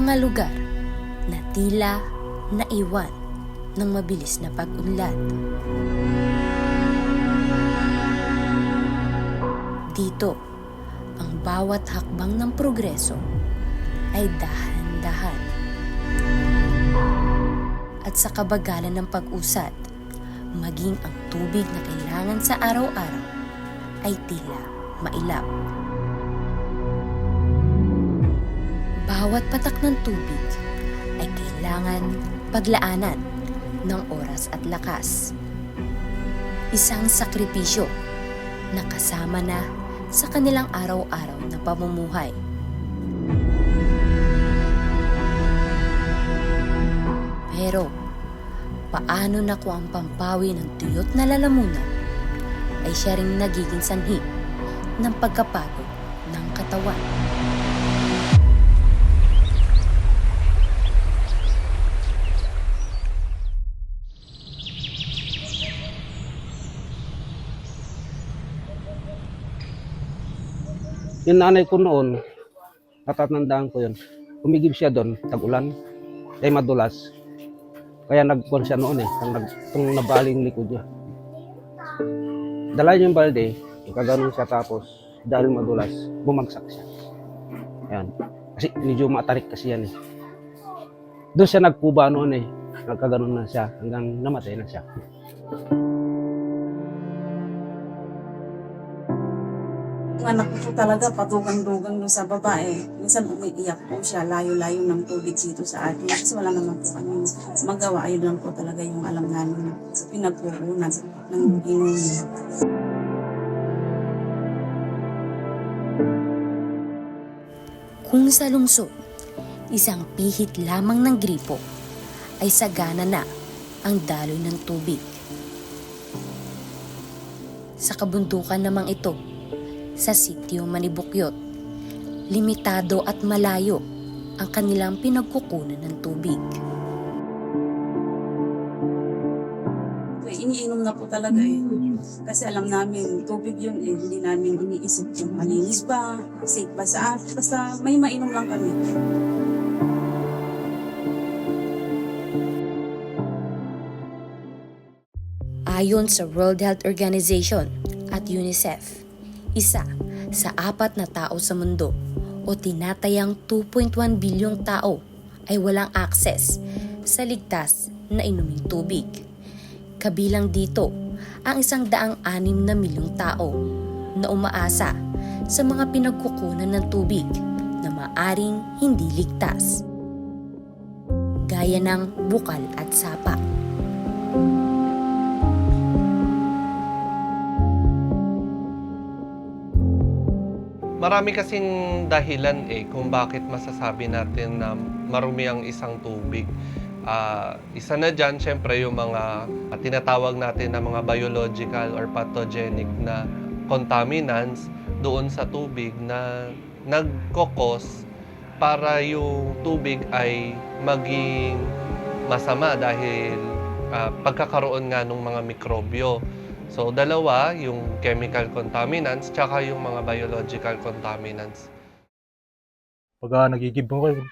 mga lugar na tila naiwan ng mabilis na pag-unlad. Dito, ang bawat hakbang ng progreso ay dahan-dahan. At sa kabagalan ng pag-usad, maging ang tubig na kailangan sa araw-araw ay tila mailap. Bawat patak ng tubig ay kailangan paglaanan ng oras at lakas. Isang sakripisyo na kasama na sa kanilang araw-araw na pamumuhay. Pero, paano na kung ang pampawi ng tuyot na lalamunan ay siya ring nagiging sanhi ng pagkapagod ng katawan? Yung nanay ko noon, natatandaan ko yun, umigib siya doon, tag-ulan, ay madulas. Kaya nagkuhan siya noon itong nabaling likod niya. Dala niya yung balde, ikaganon siya tapos dahil madulas, bumagsak siya. Ayan. Kasi medyo matarik kasi yan Doon siya nagkuba noon nagkaganon na siya hanggang namatay na siya. Ang anak ko talaga patugang-dugang doon sa babae. Minsan umiiyak po siya, layo-layo ng tubig dito sa atin. Kasi wala naman po kami magawa. Ayun lang po talaga yung alam namin. Pinagpupunan ng inumin. Kung sa lungsod, isang pihit lamang ng gripo ay sagana na ang daloy ng tubig. Sa kabundukan namang ito, sa sitio Manibukyot, limitado at malayo ang kanilang pinagkukunan ng tubig. Iniinom na po talaga Kasi alam namin, tubig yun hindi namin iniisip kung malinis ba, safe ba sa atin. Basta may mainom lang kami. Ayon sa World Health Organization at UNICEF, isa sa 4 na tao sa mundo o tinatayang 2.1 bilyong tao ay walang akses sa ligtas na inuming tubig. Kabilang dito ang 106 na milyong tao na umaasa sa mga pinagkukunan ng tubig na maaring hindi ligtas, gaya ng bukal at sapa. Marami kasing dahilan kung bakit masasabi natin na marumi ang isang tubig. Isa na dyan, syempre, yung mga tinatawag natin na mga biological or pathogenic na contaminants doon sa tubig na nagkokos para yung tubig ay maging masama dahil pagkakaroon nga ng mga mikrobyo. So, dalawa, yung chemical contaminants tsaka yung mga biological contaminants. Pag nagigib mo kayo,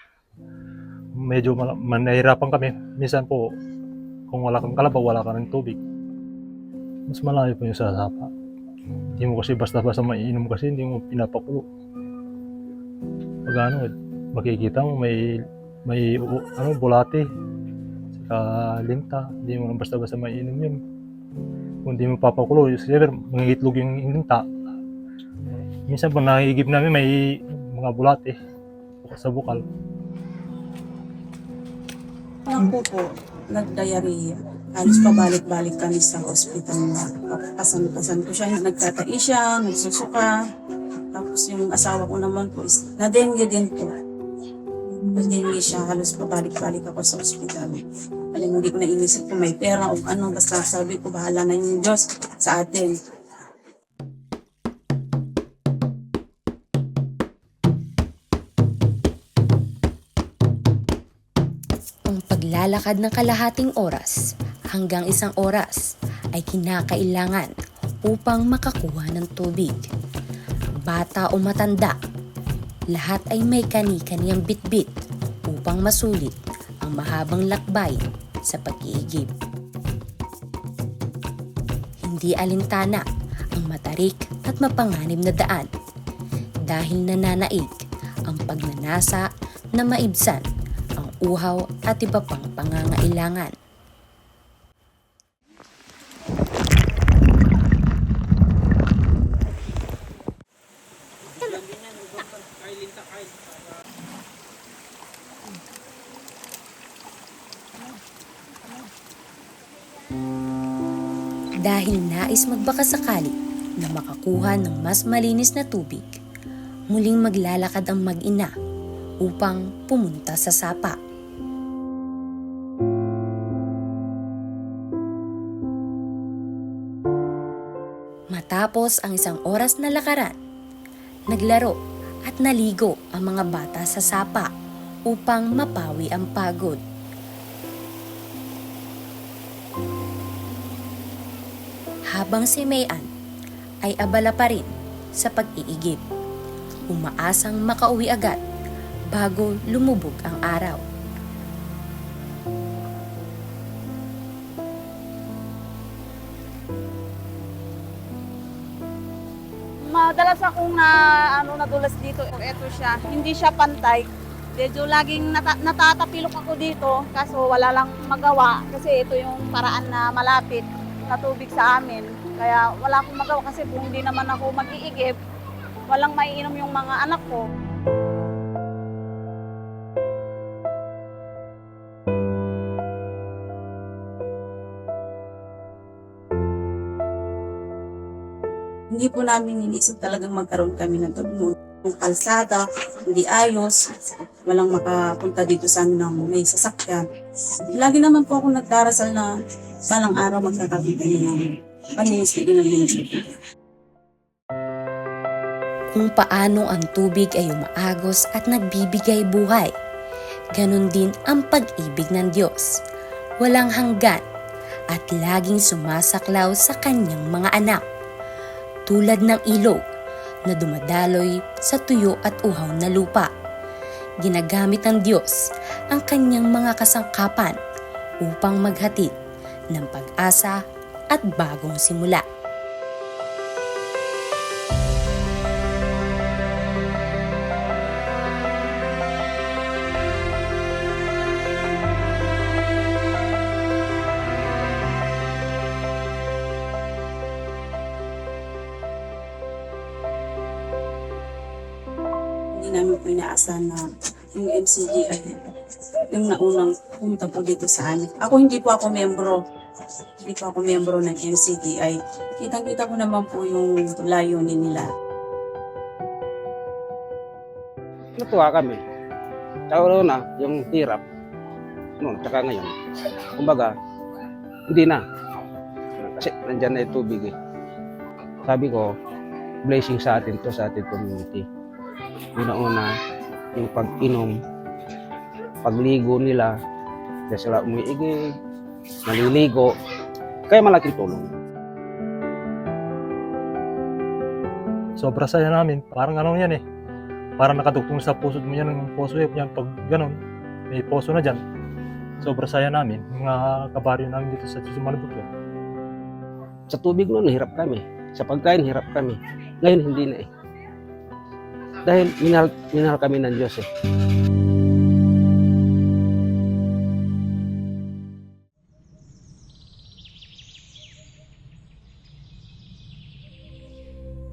medyo nahihirapan kami. Minsan po, kung wala kang kalabaw, wala ka ng tubig. Mas malayo po yung sasapa. Hindi mo kasi basta-basta maiinom kasi hindi mo pinapakulo. Pag makikita mo may bulate, saka linta, hindi mo basta-basta maiinom yun. Kung hindi mo papakulo, siyempre mangigitlog yung linta. Minsan pag nakikigib namin may mga bulate sa bukal. Ako po, nag-diarrhea. Halos pabalik-balik kami sa ospital. Pasan-pasan ko siya. Nagtatai siya, nagsusuka. Tapos yung asawa ko naman po is na-dengue din po. Na-dengue siya, halos pabalik-balik ako sa ospital. Hindi ko na inisip kung may pera o ano. Basta sabi ko, bahala na yung Diyos sa atin. Paglalakad ng kalahating oras hanggang 1 oras ay kinakailangan upang makakuha ng tubig. Bata o matanda, lahat ay may kani-kaniyang bitbit upang masulit ang mahabang lakbay sa pag-iigib. Hindi alintana ang matarik at mapanganib na daan dahil nananaig ang pagnanasa na maibsan ang uhaw at iba pang pangangailangan. Dahil nais magbakasakali na makakuha ng mas malinis na tubig, muling maglalakad ang mag-ina upang pumunta sa sapa. Matapos ang isang oras na lakaran, naglaro at naligo ang mga bata sa sapa upang mapawi ang pagod. Habang si Mayan ay abala pa rin sa pag-iigib, umaasang makauwi agad bago lumubog ang araw. Madalas akong nadulas dito. Ito siya, hindi siya pantay. Medyo laging natatapilok ako dito, kaso wala lang magawa kasi ito yung paraan na malapit na tubig sa amin. Kaya wala akong magawa kasi kung hindi naman ako mag-iigib, walang maiinom yung mga anak ko. Hindi po namin iniisip talagang magkaroon kami ng tubig. Yung kalsada, hindi ayos, walang makapunta dito sa amin ng may sasakyan. Lagi naman po ako nagdarasal na balang araw magkakabit kami ng paninis na ginagawa. Kung paano ang tubig ay umaagos at nagbibigay buhay, ganun din ang pag-ibig ng Diyos. Walang hanggan at laging sumasaklaw sa kanyang mga anak. Tulad ng ilog na dumadaloy sa tuyo at uhaw na lupa. Ginagamit ng Diyos ang kanyang mga kasangkapan upang maghatid ng pag-asa at bagong simula. Hindi namin po inaasahan na yung MCGI, yung naunang punta po dito sa amin. Hindi po ako membro. Hindi po ako membro ng MCGI. Kitang-kita ko naman po yung layunin nila. Natuwa kami. Tsaka na, yung hirap. Noon, tsaka ngayon. Kumbaga, hindi na. Kasi nandyan na yung tubig eh. Sabi ko, blessing sa atin to, sa ating community. Una-una, yung pag-inom, pagligo nila, kaya sila umiigib, naliligo, kaya malaking tulong. Sobra saya namin. Parang ano yan eh. Parang nakadugtong sa puso mo yan ng poso eh. Yan, pag ganun, may poso na dyan. Sobra saya namin. Mga kabaryo namin dito sa Sumanabut yun. Sa tubig noon, hirap kami. Sa pagkain, hirap kami. Ngayon, hindi na eh. Dahil minahal kami ng Diyos eh.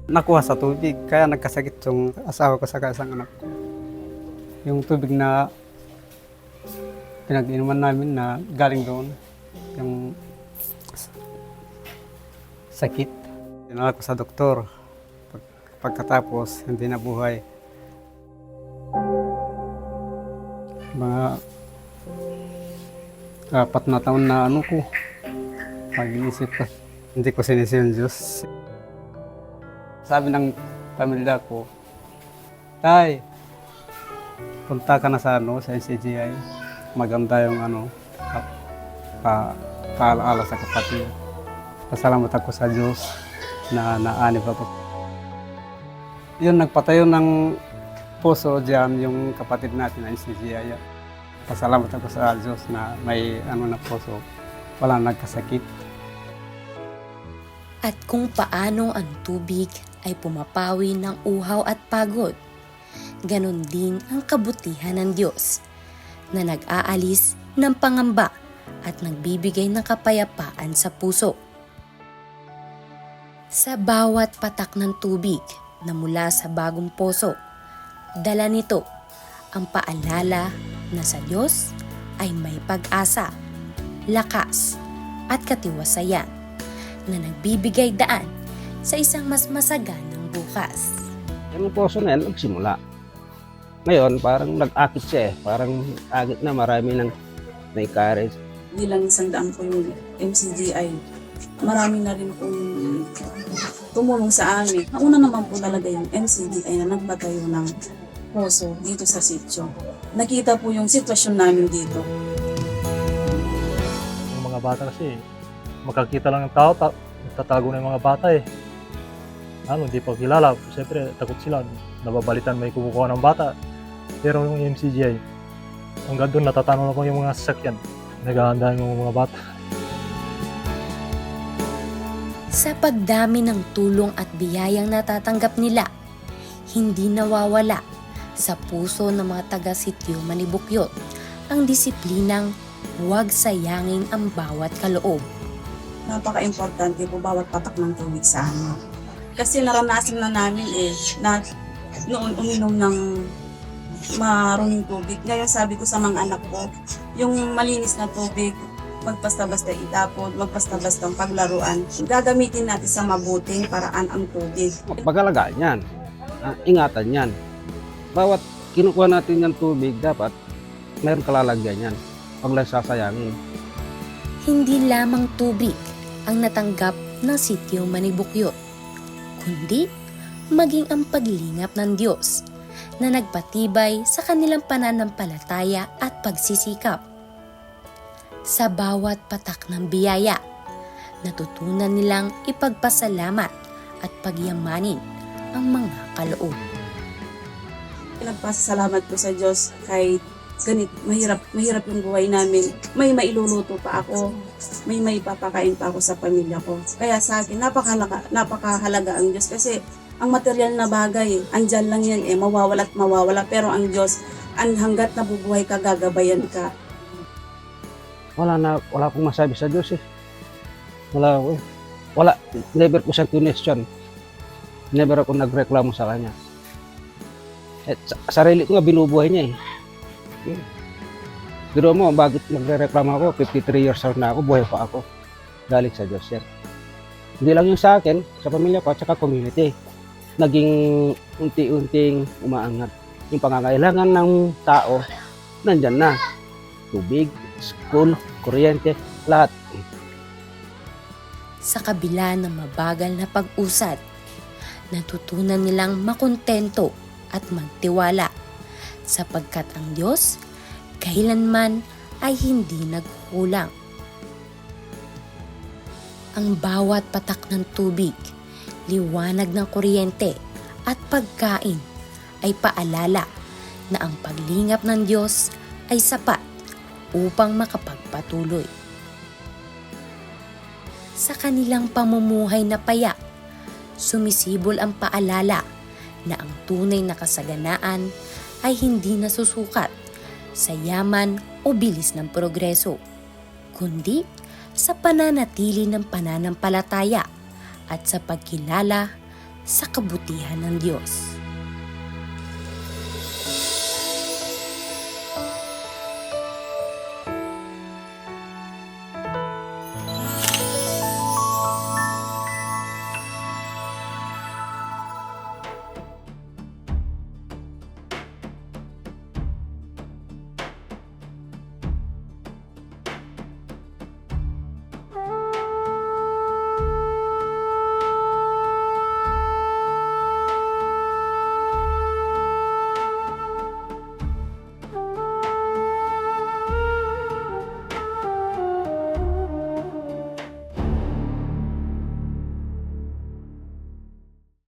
Nakuha sa tubig, kaya nagkasakit yung asawa ko sa isang anak ko. Yung tubig na pinag-inuman namin na galing doon, yung sakit. Dinala ko sa doktor. Pagkatapos, hindi na buhay. Mga 4 na taon na ano ko, pag-iisip ko, hindi ko sinisi yung Diyos. Sabi ng pamilya ko, Tay, punta ka na sa NCGI. Maganda yung paalaala sa kapatid. Pasalamat ako sa Diyos na naanib ako. Yun, nagpatayo ng puso dyan yung kapatid natin ng NCGI. Pasalamat ako sa Diyos na may ano na puso, wala nagkasakit. At kung paano ang tubig ay pumapawi ng uhaw at pagod, ganon din ang kabutihan ng Diyos na nag-aalis ng pangamba at nagbibigay ng kapayapaan sa puso. Sa bawat patak ng tubig na mula sa bagong poso, dala nito ang paalala na sa Diyos ay may pag-asa, lakas at katiwasayan na nagbibigay daan sa isang mas masaganang bukas. Yung poso na yan, nagsimula. Ngayon, parang nag-akit siya eh. Parang agit na, marami nang na-encourage. Bilang isang daan po yung MCGI, marami na rin pong tumulong sa amin. Nauna naman po talaga yung MCGI na nagpatayo ng poso dito sa sitio. Nakita po yung sitwasyon namin dito. Yung mga bata kasi, makakita lang ng tao, tatago na yung mga bata eh. Hindi pa kilala. Siyempre, takot sila. Nababalitan may kumukuha ng bata. Pero yung MCGI, hanggang doon natatanong ako yung mga sasakyan. Naghahanda yung mga bata. Sa pagdami ng tulong at biyayang natatanggap nila, hindi nawawala sa puso ng mga taga-sitio Manibukyot ang disiplinang huwag sayangin ang bawat kaloob. Napaka-importante po bawat patak ng tubig sa amin. Kasi naranasan na namin na noon uminom ng maruming tubig. Ngayon sabi ko sa mga anak ko, yung malinis na tubig, magpasta-basta itapon, magpasta-basta ang paglaruan. Gagamitin natin sa mabuting paraan ang tubig. Pag-alagaan yan, ingatan yan. Bawat kinukuha natin yung tubig, dapat mayroon kalalagyan yan. Huwag lang sasayangin. Hindi lamang tubig ang natanggap ng sitio Manibukyot, kundi maging ang paglingap ng Diyos na nagpatibay sa kanilang pananampalataya at pagsisikap. Sa bawat patak ng biyaya, natutunan nilang ipagpasalamat at pagyamanin ang mga kaloob. Pinagpasalamat ko sa Diyos kahit mahirap yung buhay namin. May mailuluto pa ako, may maipapakain pa ako sa pamilya ko. Kaya sa akin, napakahalaga ang Diyos kasi ang material na bagay, andyan lang yan mawawala at mawawala. Pero ang Diyos, hanggat nabubuhay ka, gagabayan ka. Wala akong masabi sa Diyos eh. Wala, never ko siyang question. Never ako nagreklamo sa Kanya. Sarili ko nga binubuhay niya eh. Pero mo, bakit nagre-reklamo ako? 53 years old na ako, buhay pa ako. Galing sa Diyos yan. Hindi lang yung sa akin, sa pamilya ko at saka community. Naging unti-unting umaangat. Yung pangangailangan ng tao, nandyan na. Tubig, school, kuryente, lahat. Sa kabila ng mabagal na pag-usad, natutunan nilang makontento at magtiwala sapagkat ang Diyos kailanman ay hindi nagkukulang. Ang bawat patak ng tubig, liwanag ng kuryente at pagkain ay paalala na ang paglingap ng Diyos ay sapat upang makapagpatuloy. Sa kanilang pamumuhay na payak, sumisibol ang paalala na ang tunay na kasaganaan ay hindi nasusukat sa yaman o bilis ng progreso, kundi sa pananatili ng pananampalataya at sa pagkilala sa kabutihan ng Diyos.